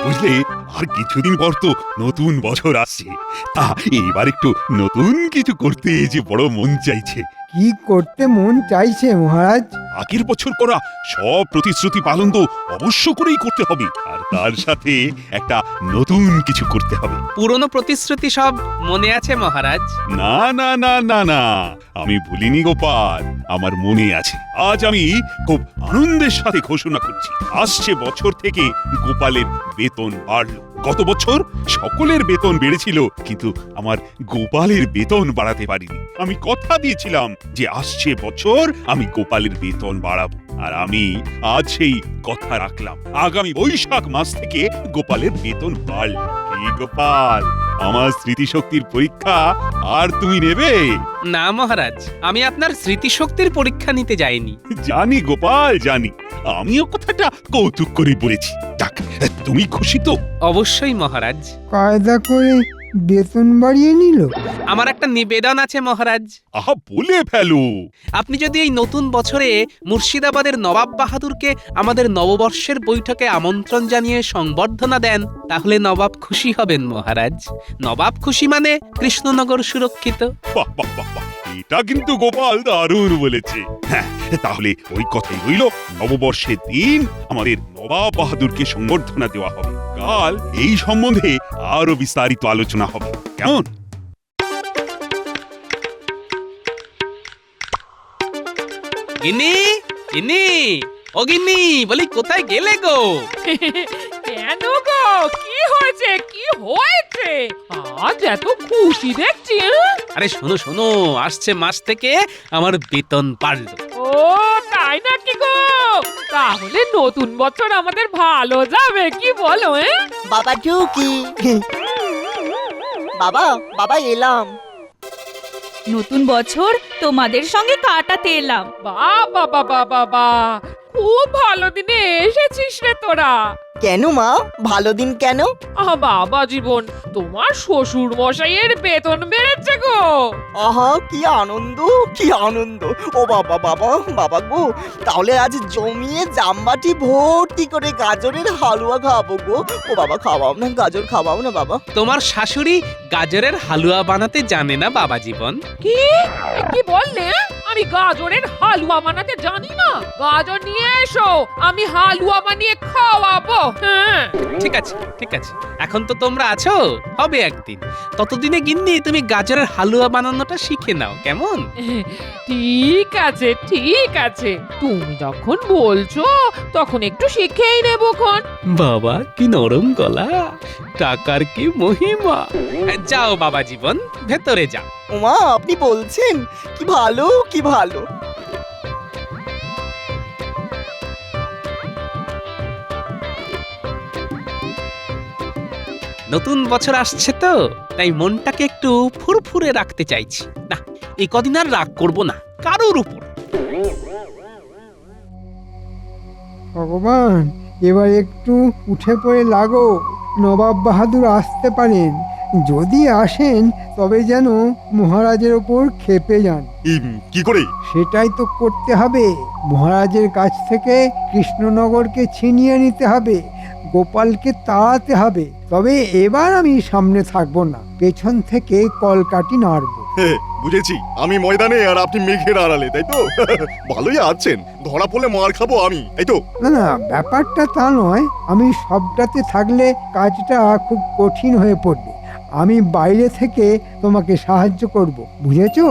বুঝলে, আর কিছুদিন পর তো নতুন বছর আসছে। এবার একটু নতুন কিছু করতে যে বড় মন চাইছে। কি করতে মন চাইছে মহারাজ? আগের বছর করা সব প্রতিশ্রুতি পালন তো অবশ্য করেই করতে হবে, আর তার সাথে একটা নতুন কিছু করতে হবে। পুরনো প্রতিশ্রুতি সব মনে আছে মহারাজ? না না না না না, আমি ভুলিনি গোপাল, আমার মনে আছে। আজ আমি খুব আনন্দের সাথে ঘোষণা করছি, আসছে বছর থেকে গোপালের বেতন বাড়লো। গত বছর সকলের বেতন বেড়েছিল, কিন্তু আমার গোপালের বেতন বাড়াতে পারিনি। আমি কথা দিয়েছিলাম যে আসছে বছর আমি গোপালের বেতন বাড়াবো, আর আমি আজ সেই কথা রাখলাম। আগামী বৈশাখ মাস থেকে গোপালের বেতন বাড়ল। কি গোপাল, আমার স্মৃতিশক্তির পরীক্ষা আর তুমি নেবে? না মহারাজ, আমি আপনার স্মৃতিশক্তির পরীক্ষা নিতে যাইনি। জানি গোপাল, জানি। আমিও কথাটা কৌতুক করে বলেছি। যাক, তুমি খুশি তো? অবশ্যই মহারাজ। কায়দা করে বেতন বাড়িয়ে নিল। আমার একটা নিবেদন আছে মহারাজ। আহা, বলে ফেলো। আপনি যদি এই নতুন বছরে মুর্শিদাবাদের নবাব বাহাদুরকে আমাদের নববর্ষের বৈঠকে আমন্ত্রণ জানিয়ে সংবর্ধনা দেন, তাহলে নবাব খুশি হবেন মহারাজ। নবাব খুশি মানে কৃষ্ণনগর সুরক্ষিত। বাহ বাহ বাহ বাহ, এটা কিন্তু গোপাল দারুণ বলেছে। হ্যাঁ, তাহলে ওই কথাই রইল। নববর্ষের দিন আমাদের নবাব বাহাদুরকে সংবর্ধনা দেওয়া হবে। কাল এই সম্বন্ধে আরো বিস্তারিত আলোচনা হবে, কেমন? গিন্নি, গিন্নি, ও গিন্নি, বলি কোথায় গেলে গো? কেন গো, কি হয়েছে? কি হয়েছে আজ এত খুশি দেখছি? আরে শোনো শোনো, আসছে মাস থেকে আমার বেতন বাড়লো। ও তাই নাকি গো? তাহলে নতুন বছর আমাদের ভালো যাবে, কি বলো? বাবা টুকি, বাবা বাবা এলাম। নতুন বছর তোমাদের সঙ্গে কাটাতে এলাম। বাবা বাবা বাবা, খুব ভালো দিনে এসেছিস রে তোরা। কেন মা, ভালো দিন কেন? বাবা জীবন, তোমার শ্বশুর মশাইয়ের বেতন বেড়েছে গো। আহা, কি আনন্দ, কি আনন্দ। ও বাবা বাবা বাবা গো, তাহলে আজ জমিয়ে জামবাটি ভর্তি করে গাজরের হালুয়া খাবো গো। ও বাবা, খাওয়াও না, গাজর খাওয়াও না বাবা। তোমার শাশুড়ি গাজরের হালুয়া বানাতে জানে না বাবা জীবন। কি কি বললে? আমি গাজরের হালুয়া বানাতে জানি না? গাজর নিয়ে এসো, আমি হালুয়া বানিয়ে খাওয়াবো। হ্যাঁ, ঠিক আছে ঠিক আছে, এখন তো তোমরা আছো, হবে একদিন। ততদিনে গিন্নি তুমি গাজরের হালুয়া বানানোটা শিখে নাও, কেমন? ঠিক আছে ঠিক আছে, তুমি যখন বলছো তখন একটু শিখেই নেবো খন। বাবা কি নরম গলা, টাকার কি মহিমা। যাও বাবা জীবন, ভেতরে যাও। ওমা, আপনি বলছেন? কি ভালো, কি ভালো। নতুন বছর আসছে তো, তাই মনটাকে একটু ফুরফুরে রাখতে চাইছি। না, এই কদিন আর রাগ করবো না কারোর উপর। ভগবান, এবার একটু উঠে পড়ে লাগো। নবাব বাহাদুর আসতে পারেন, যদি আসেন তবে যেন মহারাজের ওপর ক্ষেপে যান। কি করে? সেটাই তো করতে হবে। মহারাজের কাছ থেকে কৃষ্ণনগরকে ছিনিয়ে নিতে হবে, গোপালকে তাড়াতে হবে। তবে এবার আমি সামনে থাকবো না, পেছন থেকে কলকাঠি নাড়বো। বুঝেছি, আমি ময়দানে আর আপনি মেঘের আড়ালে, তাই তো? ভালোই আছেন, ধরা পড়লে মার খাবো আমি, তাই তো? না না, ব্যাপারটা তা নয়। আমি সবটাতে থাকলে কাজটা খুব কঠিন হয়ে পড়বে। আমি বাইরে থেকে তোমাকে সাহায্য করব, বুঝেছো?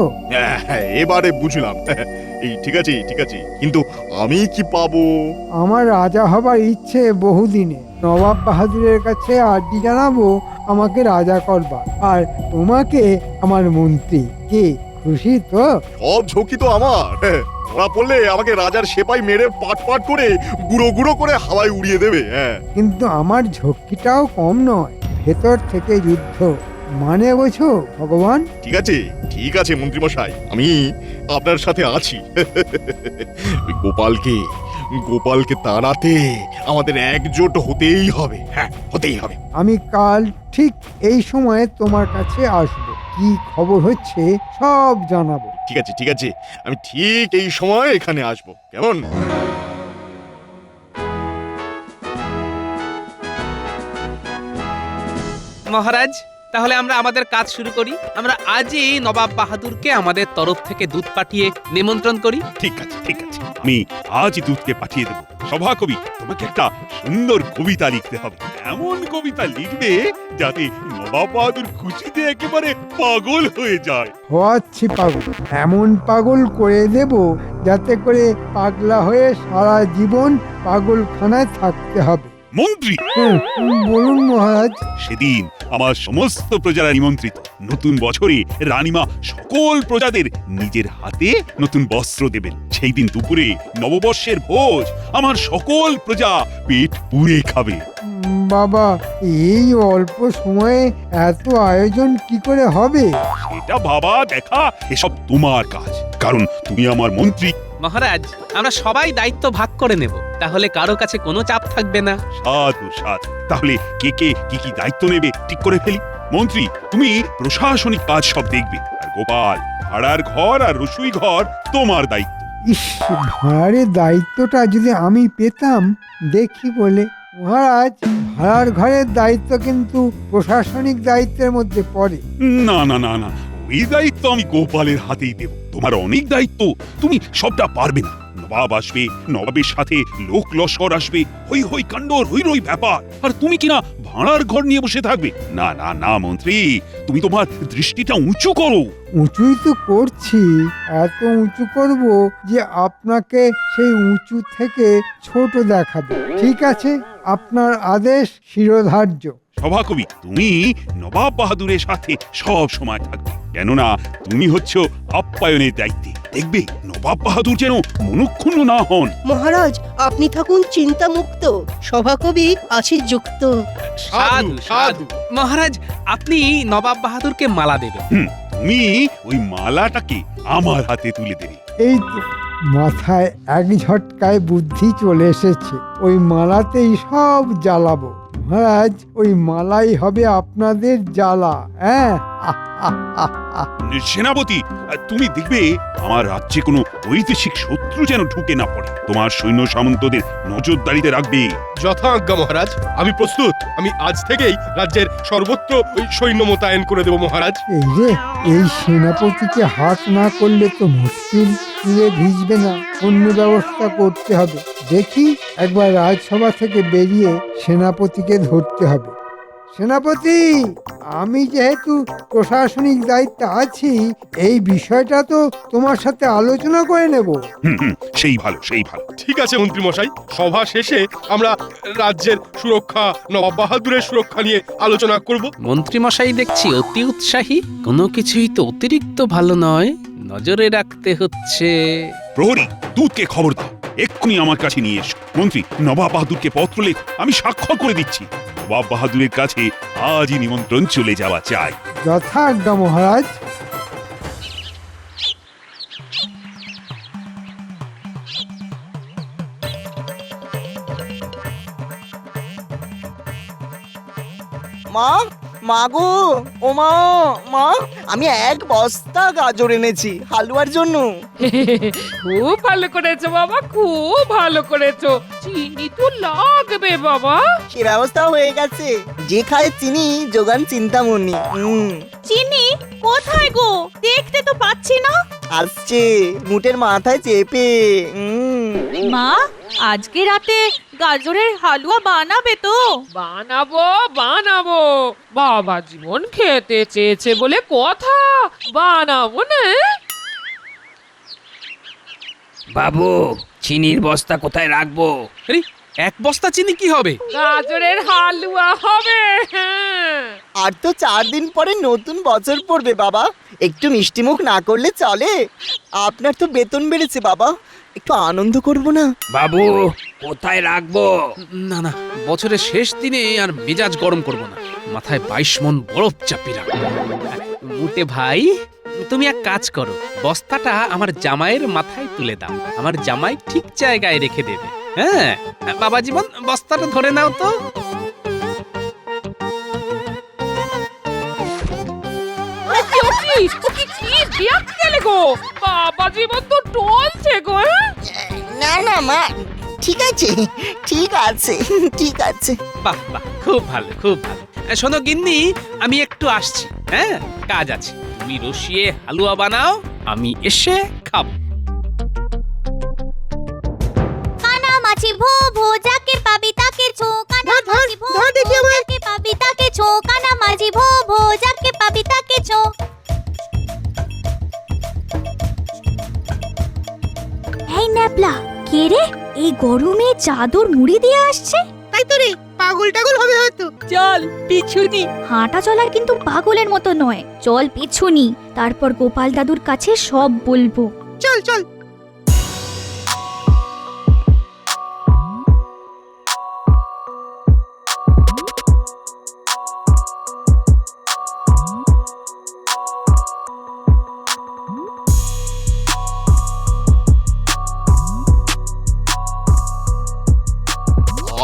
এবারে বুঝলাম। এই ঠিক আছে ঠিক আছে, কিন্তু আমি কি পাবো? আমার রাজা হবার ইচ্ছে বহুদিনে। নবাব বাহাদুরের কাছে আর্জি জানাবো আমাকে রাজা করবা, আর তোমাকে আমার মন্ত্রী। কি খুশি তো? সব ঝুঁকি তো আমার। ধরা পড়লে আমাকে রাজার সেপাই মেরে পাট পাট করে গুঁড়ো গুঁড়ো করে হাওয়ায় উড়িয়ে দেবে। হ্যাঁ, কিন্তু আমার ঝক্কিটাও কম নয়। ভেতর থেকে যুদ্ধ, মানে বোঝো ভগবান? ঠিক আছে মন্ত্রীমশাই, আমি আপনার সাথে আছি। ওই গোপালকে তাড়াতে আমাদের একজোট হতেই হবে। হ্যাঁ, হতেই হবে। আমি কাল ঠিক এই সময়ে তোমার কাছে আসবো, কি খবর হচ্ছে সব জানাবো। ঠিক আছে, আমি ঠিক এই সময় এখানে আসবো, কেমন? মহারাজ তাহলে আমরা আমাদের কাজ শুরু করি। আমরা আজই নবাব বাহাদুরকে আমাদের তরফ থেকে দুধ পাঠিয়ে নিমন্ত্রণ করি। ঠিক আছে ঠিক আছে, আমি আজই দুধকে পাঠিয়ে দেবো। সভাকবি, তোমাকে একটা সুন্দর কবিতা লিখতে হবে। এমন কবিতা লিখবে যাতে নবাব বাহাদুর খুশিতে একেবারে পাগল হয়ে যায়। হওয়াচ্ছি পাগল, এমন পাগল করে দেব যাতে করে পাগলা হয়ে সারা জীবন পাগলখানায় থাকতে হবে। মন্ত্রী, বলুন মহারাজ। সেদিন আমার সমস্ত প্রজারা নিমন্ত্রিত। নতুন বছরে রানীমা সকল প্রজাদের নিজের হাতে নতুন বস্ত্র দেবেন। সেই দিন দুপুরে নববর্ষের ভোজ আমার সকল প্রজা পেট পুড়ে খাবে। বাবা, এই অল্প সময়ে এত আয়োজন কি করে হবে? সেটা বাবা দেখা, এসব তোমার কাজ, কারণ তুমি আমার মন্ত্রী। মহারাজ আমরা সবাই দায়িত্ব ভাগ করে নেব, তাহলে কারো কাছে কোনো চাপ থাকবে না। সাধু সাধু, তাহলে কে কে কি কি দায়িত্ব নেবে ঠিক করে ফেলি। মন্ত্রী, তুমি প্রশাসনিক কাজ সব দেখবে, আর গোপাল ভাড়ার ঘর আর রসুই ঘর তোমার দায়িত্ব। ইস, ভাড়ারের দায়িত্বটা যদি আমি পেতাম দেখি বলে। মহারাজ, ভাড়ার ঘরের দায়িত্ব কিন্তু প্রশাসনিক দায়িত্বের মধ্যে পড়ে। না না না না, ওই দায়িত্ব আমি গোপালের হাতেই দেব। তোমার অনেক দায়িত্ব, তুমি সবটা পারবে না। নবাব আসবে, নবাবের সাথে লোক লস্কর আসবে, হই হই কাণ্ড, রই রই ব্যাপার, আর তুমি কিনা ভাড়ার ঘর নিয়ে বসে থাকবে। না না না মন্ত্রী, তুমি তোমার দৃষ্টিটা উঁচু করো। উঁচুই তো করছি, এত উঁচু করব যে আপনাকে সেই উঁচু থেকে ছোট দেখাবে। ঠিক আছে, আপনার আদেশ শিরোধার্য। সভাকবি, তুমি নবাব বাহাদুরের সাথে সব সময় থাকবে, কেননা তুমি হচ্ছ আপ্যায়নের দায়িত্বে। দেখবে নবাব বাহাদুর যেন মনক্ষুণ্ণ না হন। মহারাজ, আপনি থাকুন চিন্তামুক্ত, সভাকবি আছি যুক্ত। সাধু সাধু। মহারাজ আপনি নবাব বাহাদুরকে মালা দেবেন। তুমি ওই মালাটাকে আমার হাতে তুলে দেবে। এই তো মাথায় এক ঝটকায় বুদ্ধি চলে এসেছে। ওই মালাতেই সব জ্বালাবো। মহারাজ, ওই মালাই হবে আপনাদের জ্বালা। হ্যাঁ, সেনাপতি, তুমি দেখবে আমার রাজ্যে কোনো বৈদেশিক শত্রু যেন ঢুকে না পড়ে। তোমার সৈন্য সামন্তদের নজরদারিতে রাখবে। যথাজ্ঞা মহারাজ, আমি প্রস্তুত। আমি আজ থেকেই রাজ্যের সর্বত্র ওই সৈন্য মোতায়েন করে দেব মহারাজ। এই রে, এই সেনাপতিকে হাত না করলে তো মুশকিল। চুলে ভিজবে না, অন্য ব্যবস্থা করতে হবে। দেখি, একবার রাজসভা থেকে বেরিয়ে সেনাপতিকে ধরতে হবে। সেনাপতি, আমি যেহেতু প্রশাসনিক দায়িত্বে আছি, এই বিষয়টা তো তোমার সাথে আলোচনা করে নেব। সেই ভালো সেই ভালো। ঠিক আছে মন্ত্রী মশাই, সভা শেষে আমরা রাজ্যের সুরক্ষা, নবাব বাহাদুরের সুরক্ষা নিয়ে আলোচনা করব। মন্ত্রী মশাই দেখছি অতি উৎসাহী। কোনো কিছুই তো অতিরিক্ত ভালো নয়, নজরে রাখতে হচ্ছে। প্রহরী, দুধকে খবর দাও, এক্ষুনি আমার কাছে নিয়ে এসো। মন্ত্রী, নবাব বাহাদুরকে পত্র লেখ, আমি স্বাক্ষর করে দিচ্ছি। নবাব বাহাদুরের কাছে আজই নিমন্ত্রণ চলে যাওয়া চাই। যথাজ্ঞা মহারাজ। মা, মা গো, ও মা, মা, আমি এক বস্তা গাজর এনেছি হালুয়ার জন্য। খুব ভালো করেছো বাবা, খুব ভালো করেছো। চিনি তো লাগবে বাবা। সে ব্যবস্থা হয়ে গেছে, যে খায় চিনি যোগান চিন্তামণি। চিনি কোথায় গো? দেখতে তো পাচ্ছি না। আসছে মুটের মাথায় চেপে। মা, আজকে রাতে গাজরের হালুয়া বানাবে তো? বানাবো বানাবো, বাবা জীবন খেতে চেয়েছে বলে কথা, বানাবো না। বাবু, চিনির বস্তা কোথায় রাখবো? আরে, এক বস্তা চিনি কি হবে? গাজরের হালুয়া হবে। হ্যাঁ, আর তো 4 দিন পরে নতুন বছর পড়বে বাবা, একটু মিষ্টিমুখ না করলে চলে? আপনার তো বেতন বেড়েছে বাবা, একটু আনন্দ করব না? বাবু, কোথায় রাখবো? না না, বছরের শেষ দিনে আর মেজাজ গরম করব না। মাথায় 22 মণ বরফ চাপি রাখবো। মুটে ভাই, তুমি এক কাজ করো, বস্তাটা আমার জামাইয়ের মাথায় তুলে দাও। আমার জামাই ঠিক জায়গায় রেখে দেবে। হ্যাঁ বাবা জীবন, বস্তাটা ধরে নাও তো। গেলে গো, বাবা জীবন তো টলছে গো। না না মা, ঠিক আছে ঠিক আছে ঠিক আছে। বাহ বাহ, খুব ভালো খুব ভালো। শোনো গিন্নি, আমি একটু আসছি। হ্যাঁ, কাজ আছে। তুমি রসিয়ে হালুয়া বানাও, আমি এসে খাবো। কানা মাছি ভো ভো যাকে পাবি তাকে ছো, কানা মাছি ভো ভো যাকে পাবি তাকে ছো, কানা মাছি ভো ভো যাকে পাবি তাকে ছো। এই ন্যাপলা, কে রে এই গরমে চাদর মুড়ি দিয়ে আসছে? তাই তো রে, পাগল টাগল হবে হয়তো। চল পিছুনি। হাঁটা চলার কিন্তু পাগলের মতো নয়, চল পিছুনি, তারপর গোপাল দাদুর কাছে সব বলবো। চল চল।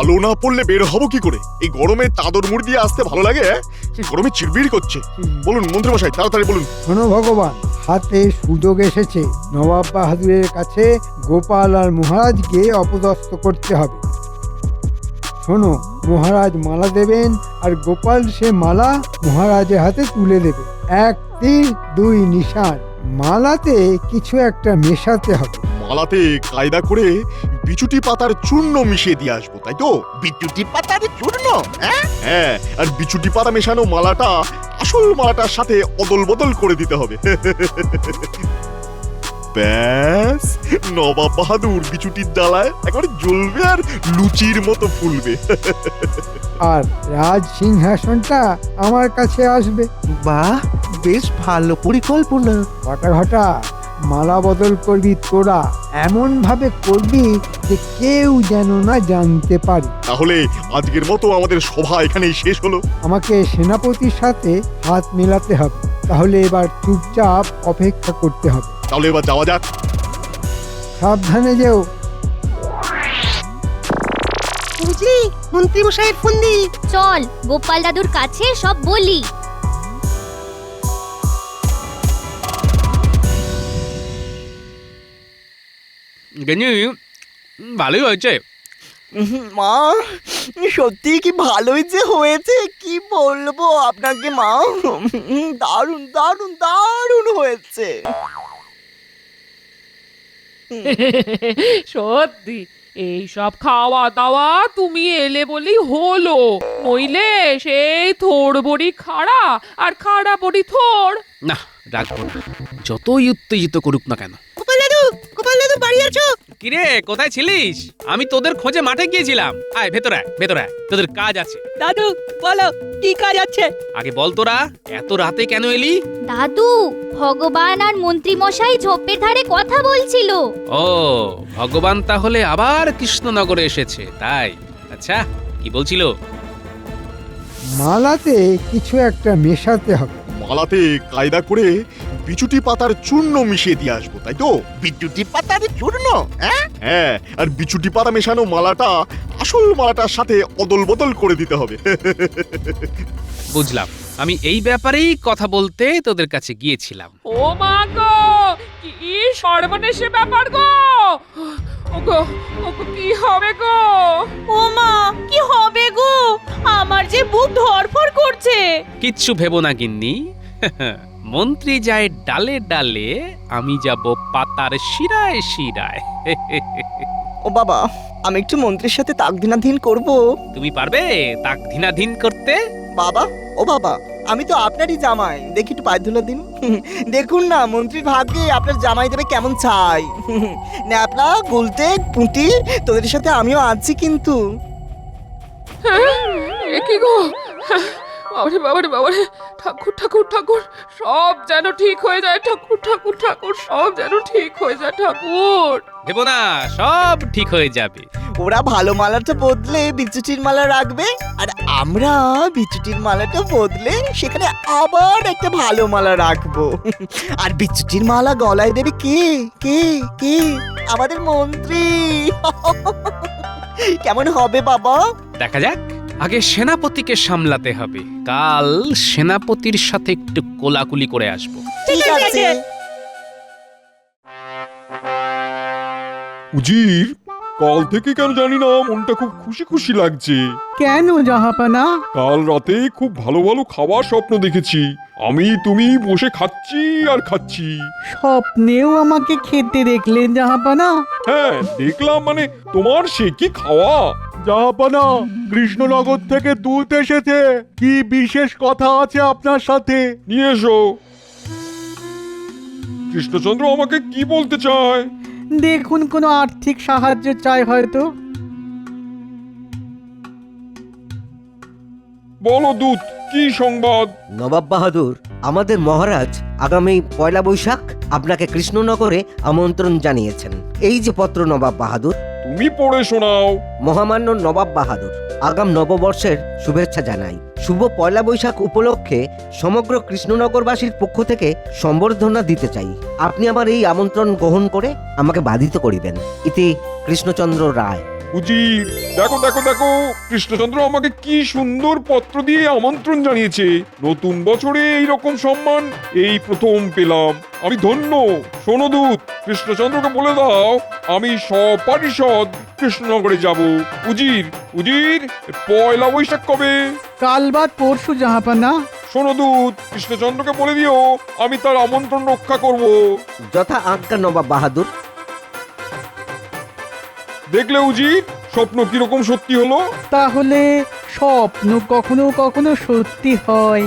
আলো না পড়লে বের হবো কি করে? এই গরমে চাদর মুড়ি দিয়ে আসতে ভালো লাগে? গরমে চিড়বিড় করছে। বলুন মন্ত্রীমশাই, তাড়াতাড়ি বলুন। শোনো ভগবান, হাতে সুযোগ এসেছে। নবাব বাহাদুরের কাছে গোপাল আর মহারাজকে অপদস্থ করতে হবে। শোনো, মহারাজ মালা দেবেন আর গোপাল সে মালা মহারাজের হাতে তুলে দেবে। এক তীর দুই নিশান। মালাতে কিছু একটা মেশাতে হবে। মালাতে কায়দা করে বিচুটি পাতার চূর্ণ মিশিয়ে দিয়ে আসবো, তাই তো? বিদ্যুতি পাতার চূর্ণ? হ্যাঁ, আর বিচুটি পাতা মেশানো মালাটা আসল মালাটার সাথে অদল বদল করে দিতে হবে। ব্যাস, নবাব বাহাদুর বিচুটির ডালায় একবারে জ্বলবে আর লুচির মতো ফুলবে। আর রাজ সিংহাসনটা আমার কাছে আসবে। বাহ, বেশ ভালো পরিকল্পনা। ঘটা ঘটা মালা বদল করবি তোরা, এমন ভাবে করবি যে কেউ যেন না জানতে পারে। তাহলে আজকের মতো আমাদের সভা এখানেই শেষ হলো। আমাকে সেনাপতির সাথে হাত মেলাতে হবে, তাহলে এবার চুপচাপ অপেক্ষা করতে হবে। তাহলে এবার যাওয়া যাক। সাবধানে যেও। বুঝলি, মন্ত্রী মশাইয়ের ফন্দি। চল গোপাল দাদুর কাছে সব বলি। গিন্নি, ভালোই হয়েছে। মা, সত্যি কি ভালোই যে হয়েছে, কি বলবো আপনাকে মা। দারুণ দারুণ দারুণ হয়েছে। সত্যি এই সব খাওয়া দাওয়া তুমি এলে বলেই হলো, নইলে সেই থোড় বড়ি খাড়া আর খাড়া বড়ি থোড়। না, রাখবো না, যতই উত্তেজিত করুক না কেন। গোপাল দাদু বাড়ি আছো? কিরে, কোথায় ছিলিস? আমি তোদের খোঁজে মাঠে গিয়েছিলাম। আয় ভেতরে আয়, ভেতরে আয়, তোদের কাজ আছে। দাদু বলো, কি কাজ আছে? আগে বল, তোরা এত রাতে কেন এলি? দাদু, ভগবান আর মন্ত্রী মশাই ঝোপের ধারে কথা বলছিল। ও, ভগবান তাহলে আবার কৃষ্ণনগরে এসেছে, তাই? আচ্ছা, কি বলছিল? মালাতে কিছু একটা মেশাতে হবে। মালাতে কায়দা করে বিচুটি পাতার চূর্ণ মিশিয়ে দিয়ে আসবো, তাই তো? বিদ্যুতি পাতার চূর্ণ? হ্যাঁ, আর বিচুটি পাতা মেশানো মালাটা আসল মালাটার সাথে অদল বদল করে দিতে হবে। বুঝলাম, আমি এই ব্যাপারেই কথা বলতে তোদের কাছে গিয়েছিলাম। ও মা গো, কি সর্বনেশে ব্যাপার গো! ওগো, ওগো কি হবে গো? ও মা, কি হবে গো? আমার যে বুক ধড়ফড় করছে। কিচ্ছু ভেবো না গিন্নি, মন্ত্রী যায় ডালে ডালে, আমি যাব পাতার শিরায় শিরায়। ও বাবা, আমি একটু মন্ত্রীর সাথে তাকদিনাধীন করব। তুমি পারবে তাক ধিনাধীন করতে? বাবা, ও বাবা, আমি তো আপনারই জামাই, দেখি একটু পায়ে ধুলো দিন। দেখুন না মন্ত্রীর ভাগ্যে আপনার জামাই দেবে কেমন চাই। ন্যাপলা, গুলটে, পুঁটি, তোদের সাথে আমিও আছি কিন্তু। এ কি গো? বাবারে বাবারে বাবারে, ঠাকুর ঠাকুর ঠাকুর, সব যেন ঠিক হয়ে যায়। ঠাকুর ঠাকুর ঠাকুর, সব যেন ঠিক হয়ে যায়। ঠাকুর, ভেবো না, সব ঠিক হয়ে যাবে। ওরা ভালো মালাটা বদলে বিচুটির মালা রাখবে, আর আমরা বিচুটির মালাটা বদলে সেখানে আবার একটা ভালো মালা রাখবো। আর বিচুটির মালা গলায় দেবে কে? কে? কে? আমাদের মন্ত্রী। কেমন হবে বাবা? দেখা যাক, আগে সেনাপতিকে সামলাতে হবে। কাল সেনাপতির সাথে একটু কোলাকুলি করে আসবো। ঠিক আছে। উজির, কাল থেকে কেন জানি না মনটা খুব খুশি খুশি লাগছে। কেন জাহাপানা? কাল রাতে খুব ভালো ভালো খাবার স্বপ্ন দেখেছি। আমি তুমি বসে খাচ্ছি আর খাচ্ছি। স্বপ্নেও আমাকে খেতে দেখলেন জাহাপানা? হ্যাঁ দেখলাম, মানে তোমার সে কি খাওয়া। জাহাপানা, কৃষ্ণনগর থেকে দুধ এসেছে। কি বিশেষ কথা আছে আপনার সাথে? নিয়ে এসো। কৃষ্ণচন্দ্র আমাকে কি বলতে চায়? দেখুন, কোনো আর্থিক সাহায্য চাই হয়তো। বলো দূত, কি সংবাদ? নবাব বাহাদুর, আমাদের মহারাজ আগামী পয়লা বৈশাখ আপনাকে কৃষ্ণনগরে আমন্ত্রণ জানিয়েছেন। এই যে পত্র নবাব বাহাদুর। তুমি পড়ে শোনাও। মহামান্য নবাব বাহাদুর, আগাম নববর্ষের শুভেচ্ছা জানাই। শুভ পয়লা বৈশাখ উপলক্ষে সমগ্র কৃষ্ণনগরবাসীর পক্ষ থেকে সম্বর্ধনা দিতে চাই। আপনি আমার এই আমন্ত্রণ গ্রহণ করে আমাকে বাধিত করিবেন। ইতি কৃষ্ণচন্দ্র রায়। উজির, দেখো দেখো দেখো, কৃষ্ণচন্দ্র আমাকে কি সুন্দর পত্র দিয়ে আমন্ত্রণ জানিয়েছে। নতুন বছরে এইরকম সম্মান এই প্রথম পেলাম। আমি ধন্য। শোনো দূত, কৃষ্ণচন্দ্রকে বলে দাও আমি সপারিষদ কৃষ্ণনগরে যাব। উজির, উজির, পয়লা বৈশাখ কবে? কাল বাদ পরশু জাহাপানা। শোনো দূত, কৃষ্ণচন্দ্রকে বলে দিও আমি তার আমন্ত্রণ রক্ষা করব। যথা আজ্ঞা নবাব বাহাদুর। দেখলে উজির, স্বপ্ন কিরকম সত্যি হলো? তাহলে স্বপ্ন কখনো কখনো সত্যি হয়।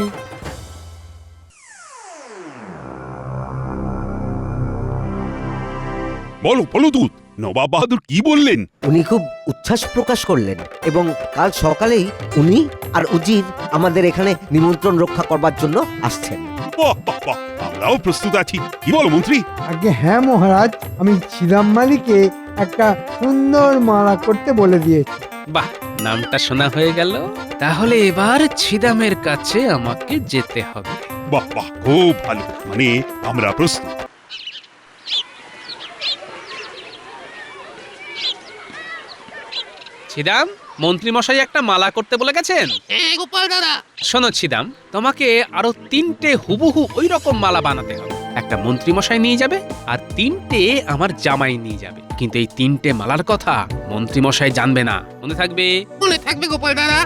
বলো বলো দূত, নবাব বাহাদুর কি বললেন? উনি খুব উচ্ছ্বাস প্রকাশ করলেন এবং কাল সকালেই উনি আর উজির আমাদের এখানে নিমন্ত্রণ রক্ষা করবার জন্য আসছেন। বাহ বাহ বাহ, আমরাও প্রস্তুত আছি। কি বলো মন্ত্রী? আগে হ্যাঁ মহারাজ, আমি ছিদাম মালিকে একটা সুন্দর মালা করতে বলে দিয়েছি। বাহ, নামটা শোনা হয়ে গেল। তাহলে এবার ছিদামের কাছে আমাকে যেতে হবে। বাহ বাহ, খুব ভালো। মানে আমরা প্রস্তুত। ছিদাম, মন্ত্রী মশাই একটা মালা করতে বলে গেছেন। গোপাল দাদা, শোনো ছিদাম, তোমাকে আরো 3টে হুবহু ওই রকম মালা বানাতে হবে। একটা মন্ত্রী মশাই নিয়ে যাবে আর 3টে আমার জামাই নিয়ে যাবে। কিন্তু এই 3টে মালার কথা মন্ত্রী মশাই জানবে না। মনে থাকবে? মনে থাকবে গোপাল দাদা।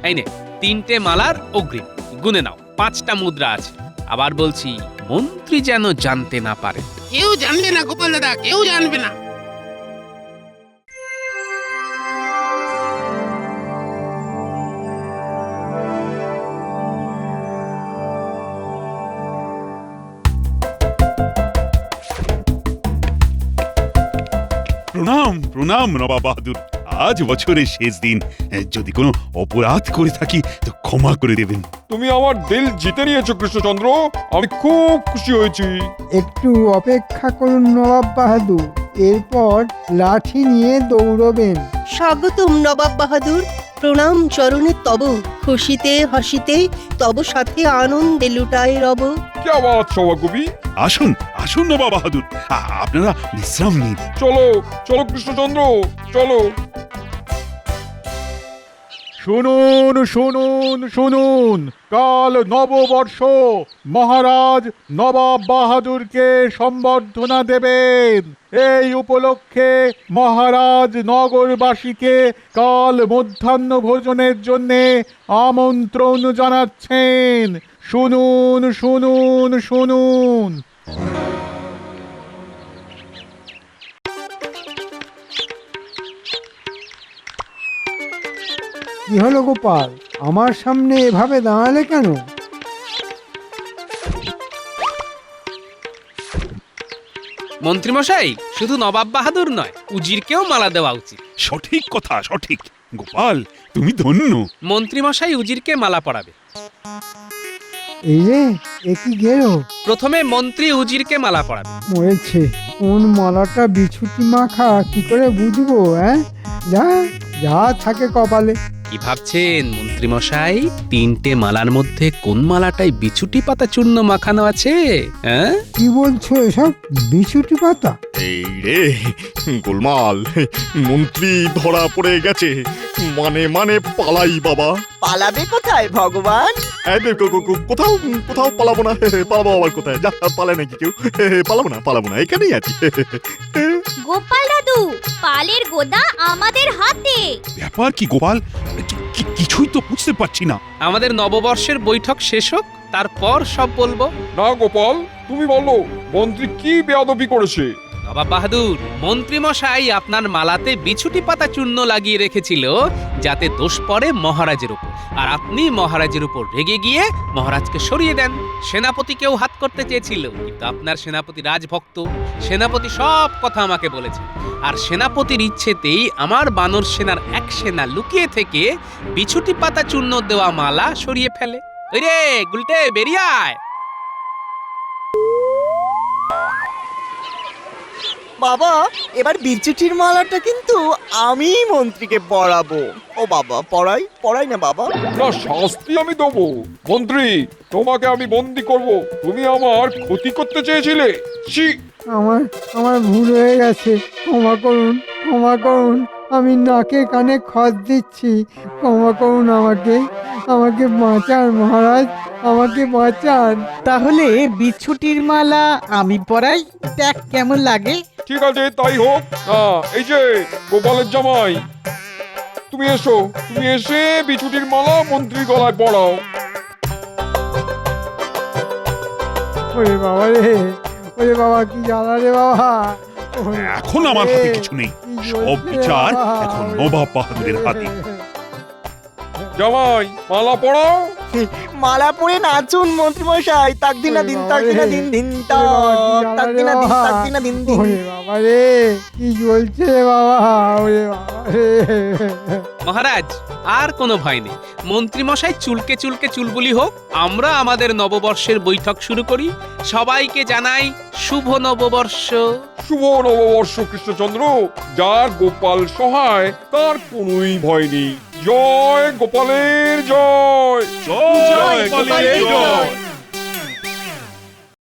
এই নে 3টে মালার অগ্রিম, গুনে নাও। 5টা মুদ্রা আছে। আবার বলছি, মন্ত্রী যেন জানতে না পারে। কেউ জানবে না গোপাল দাদা, কেউ জানবে না। প্রণাম প্রণাম নবাব বাহাদুর। আজ বছরের শেষ দিন। যদি কোনো অপরাধ করে থাকি তো ক্ষমা করে দেবেন। তুমি আমার দিল জিতে নিয়েছো কৃষ্ণচন্দ্র, আমি খুব খুশি হয়েছি। একটু অপেক্ষা করুন নবাব বাহাদুর, এরপর লাঠি নিয়ে দৌড়বেন। স্বাগতম নবাব বাহাদুর, প্রণাম চরণে তব। খুশিতে হাসিতে তব সাথে আনন্দে লুটায় রব। কি আওয়াজ সভাকবি? আসুন আসুন নবাব বাহাদুর, আপনারা বিশ্রাম নিন। চলো চলো কৃষ্ণচন্দ্র, চলো। শুনুন শুনুন শুনুন, কাল নববর্ষ। মহারাজ নবাব বাহাদুরকে সম্বর্ধনা দেবেন। এই উপলক্ষে মহারাজ নগরবাসীকে কাল মধ্যাহ্ন ভোজনের জন্যে আমন্ত্রণ জানাচ্ছেন। শুনুন শুনুন শুনুন। কি হলো গোপাল, আমার সামনে এভাবে দাঁড়ালে কেন? মন্ত্রী মশাই, শুধু নবাব বাহাদুর নয়, উজিরকেও মালা দেওয়া উচিত। সঠিক কথা, সঠিক। গোপাল, তুমি ধন্য। মন্ত্রী মশাই উজিরকে মালা পরাবে। এই রে, এ কি গেল? প্রথমে মন্ত্রী উজিরকে মালা পরাবে। মরেছে, কোন মালাটা বিছুটি মাখা কি করে বুঝবো? যা যা থাকে কপালে। কি ভাবছেন মন্ত্রী মশাই? 3টে মালার মধ্যে কোন মালাটায় বিছুটি পাতা চূর্ণ মাখানো আছে? কি বলছো এসব? বিছুটি পাতা? এই রে গোলমাল, মন্ত্রী ধরা পড়ে গেছে। মানে মানে পালাই বাবা। পালাবে কোথায় ভগবান? কোথাও কোথাও পালাবো না, পালাবো আবার কোথায়? যা পালায় নাকি কেউ? পালাবো না, এখানেই আছি। গোপাল দাদু পালের গোদা আমাদের হাতে। ব্যাপার কি গোপাল? কিছুই তো বুঝতে পারছি না। আমাদের নববর্ষের বৈঠক শেষ হোক, তারপর সব বলবো। না গোপাল, তুমি বলো মন্ত্রী কি বেয়াদবি করেছে? নবাব বাহাদুর, মন্ত্রী মশাই আপনার মালাতে বিছুটি পাতা চূর্ণ লাগিয়ে রেখেছিল যাতে দোষ পড়ে মহারাজের উপর, আর আপনি মহারাজের উপর রেগে গিয়ে মহারাজকে সরিয়ে দেন। সেনাপতিকেও হাত করতে চেয়েছিল, কিন্তু আপনার সেনাপতি রাজভক্ত, সেনাপতি সব কথা আমাকে বলেছে। আর সেনাপতির ইচ্ছেতেই আমার বানর সেনার এক সেনা লুকিয়ে থেকে বিছুটি পাতা চূর্ণ দেওয়া মালা সরিয়ে ফেলে। ওই রে গুলটে, বেরিয়ে আয়। বাবা, এবার বিচুটির মালাটা কিন্তু আমি মন্ত্রীকে পরাবো। ও বাবা, পড়াই না বাবা। না, শাস্তি আমি দেবো। মন্ত্রী, তোমাকে আমি বন্দি করব। তুমি আমার ক্ষতি করতে চেয়েছিলে। ছি! আমার ভুল হয়ে গেছে, ক্ষমা করুন। আমি নাকে কানে খত দিচ্ছি, ক্ষমা করুন আমাকে বাঁচান মহারাজ, আমাকে বাঁচান। তাহলে বিছুটির মালা আমি পরাই, দেখ কেমন লাগে। ঠিক আছে, তাই হোক। এই যে গোপালের জামাই, তুমি এসে বিছুটির মালা মন্ত্রীর গলায় পরাও। ওরে বাবা রে, ওরে বাবা, কি জ্বালা রে বাবা। এখন আমার হাতে কিছু নেই, সব বিচার এখন নবাব বাহাদুরের হাতে। জামাই, মালা পরাও। মালা পরে নাচুন মন্ত্রী মশাই। তাক দিনা দিন দিন তাক দিনা দিন। ওরে বাবা রে, কি জ্বলছে রে বাবা, ওরে বাবা রে। মহারাজ, আর কোনো ভয় নেই। মন্ত্রী মশাই চুলকে চুলকে চুলবুলি হোক, আমরা আমাদের নববর্ষের বৈঠক শুরু করি। সবাইকে জানাই শুভ নববর্ষ। শুভ নববর্ষ কৃষ্ণচন্দ্র। যার গোপাল সহায় তার কোনোই ভয় নেই। জয় গোপালের জয়। জয় গোপালের জয়।